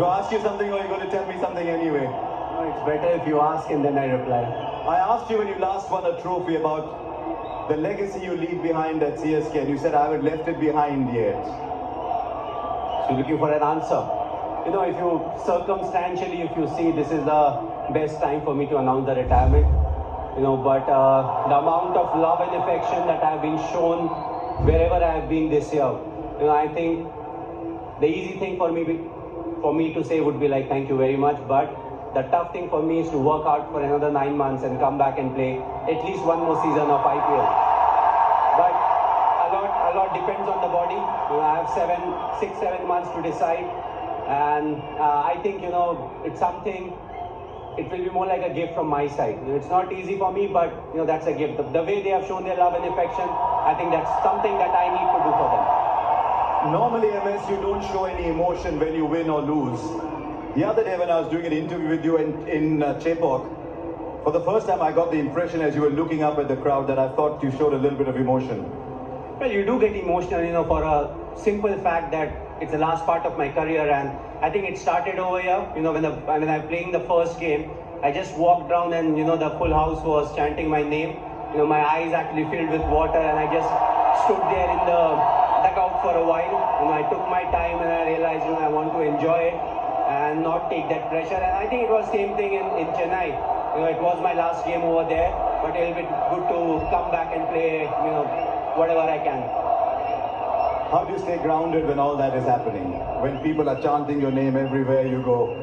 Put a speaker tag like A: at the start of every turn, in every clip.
A: Do I ask you something or are you going to tell me something anyway?
B: No, it's better if you ask and then I reply.
A: I asked you when you last won a trophy about the legacy you leave behind at CSK, and you said I haven't left it behind yet.
B: So you're looking for an answer. You know, if you circumstantially, if you see this is the best time for me to announce the retirement, you know, but the amount of love and affection that I've been shown wherever I have been this year, you know, I think the easy thing for me to say would be like thank you very much, but the tough thing for me is to work out for another 9 months and come back and play at least one more season of IPL. But a lot depends on the body. You know, I have 6-7 months to decide, and I think, you know, it's something. It will be more like a gift from my side. You know, it's not easy for me, but you know, that's a gift. The way they have shown their love and affection, I think that's something that I need to do for them.
A: Normally, MS, you don't show any emotion when you win or lose. The other day when I was doing an interview with you in Chepauk, for the first time I got the impression as you were looking up at the crowd that I thought you showed a little bit of emotion.
B: Well, you do get emotional, you know, for a simple fact that it's the last part of my career, and I think it started over here. You know, when I'm playing the first game, I just walked down and, you know, the full house was chanting my name. You know, my eyes actually filled with water, and I just stood there in the dugout for a while. You know, I took my time and I realized, you know, I want to enjoy it and not take that pressure. And I think it was same thing in Chennai. You know, it was my last game over there, but it'll be good to come back and play, you know, whatever I can.
A: How do you stay grounded when all that is happening? When people are chanting your name everywhere you go,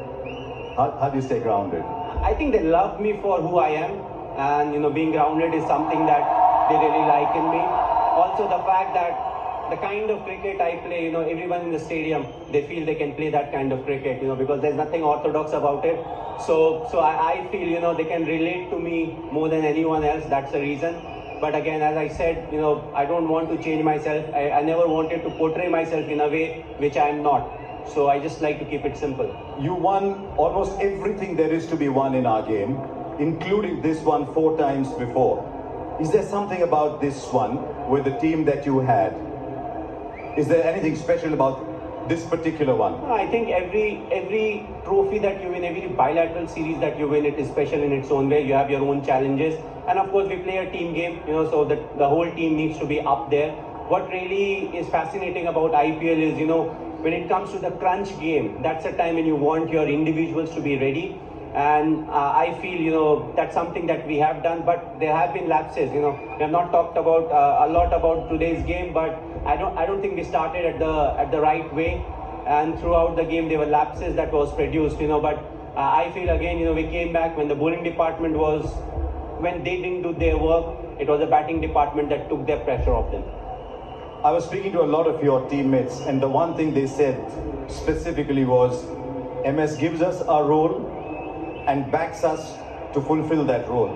A: how do you stay grounded?
B: I think they love me for who I am, and you know, being grounded is something that they really like in me. Also the fact that the kind of cricket I play, you know, everyone in the stadium, they feel they can play that kind of cricket, you know, because there's nothing orthodox about it. So I feel, you know, they can relate to me more than anyone else. That's the reason. But again, as I said, you know, I don't want to change myself. I never wanted to portray myself in a way which I am not. So I just like to keep it simple.
A: You won almost everything there is to be won in our game, including this one 4 times before. Is there something about this one with the team that you had? Is there anything special about this particular one?
B: I think every trophy that you win, every bilateral series that you win, it is special in its own way. You have your own challenges, and of course we play a team game, you know, so that the whole team needs to be up there. What really is fascinating about IPL is, you know, when it comes to the crunch game, that's a time when you want your individuals to be ready. And I feel, you know, that's something that we have done, but there have been lapses. You know, we have not talked about a lot about today's game, but I don't think we started at the right way, and throughout the game there were lapses that was produced. You know, but I feel again, you know, we came back when the bowling department when they didn't do their work. It was the batting department that took their pressure off them.
A: I was speaking to a lot of your teammates, and the one thing they said specifically was, MS gives us our role and backs us to fulfill that role.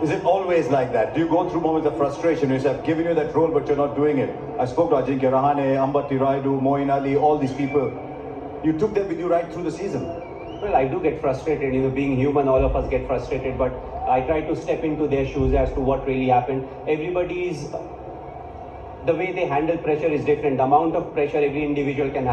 A: Is it always like that? Do you go through moments of frustration? You say, I've given you that role, but you're not doing it. I spoke to Ajinkya Rahane, Ambati Rayudu, Moeen Ali, all these people. You took them with you right through the season.
B: Well, I do get frustrated. You know, being human, all of us get frustrated, but I try to step into their shoes as to what really happened. The way they handle pressure is different. The amount of pressure every individual can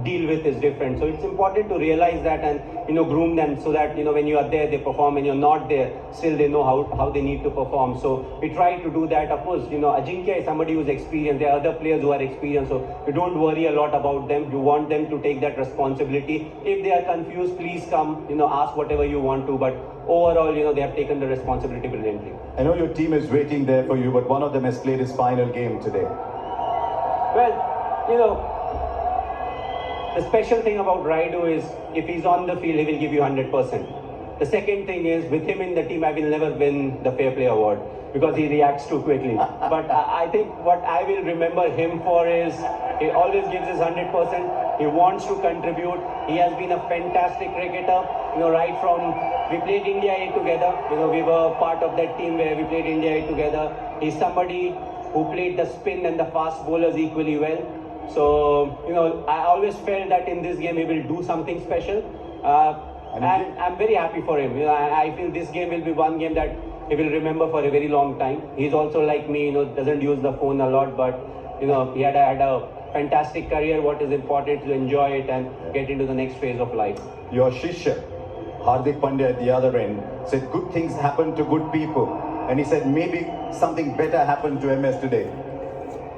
B: deal with is different. So it's important to realize that and, you know, groom them so that, you know, when you are there, they perform. When you're not there, still they know how they need to perform. So we try to do that. Of course, you know, Ajinkya is somebody who's experienced. There are other players who are experienced. So you don't worry a lot about them. You want them to take that responsibility. If they are confused, please come, you know, ask whatever you want to. But overall, you know, they have taken the responsibility brilliantly.
A: I know your team is waiting there for you, but one of them has played his final game today.
B: Well, you know, the special thing about Raidu is if he's on the field, he will give you 100%. The second thing is, with him in the team, I will never win the Fair Play Award because he reacts too quickly. But I think what I will remember him for is he always gives his 100%. He wants to contribute. He has been a fantastic cricketer. You know, right from we played India A together. You know, we were part of that team where we played India A together. He's somebody who played the spin and the fast bowlers equally well. So, you know, I always felt that in this game he will do something special. And I'm very happy for him. You know, I feel this game will be one game that he will remember for a very long time. He's also like me, you know, doesn't use the phone a lot, but, you know, he had a fantastic career. What is important to enjoy it and get into the next phase of life.
A: Your Shishya, Hardik Pandya at the other end, said good things happen to good people. And he said maybe something better happened to MS today.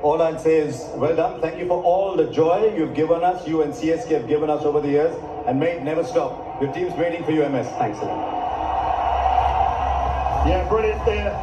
A: All I'll say is, well done. Thank you for all the joy you've given us, you and CSK have given us over the years. And may it never stop. Your team's waiting for you, MS.
B: Thanks a lot.
C: Yeah, brilliant there.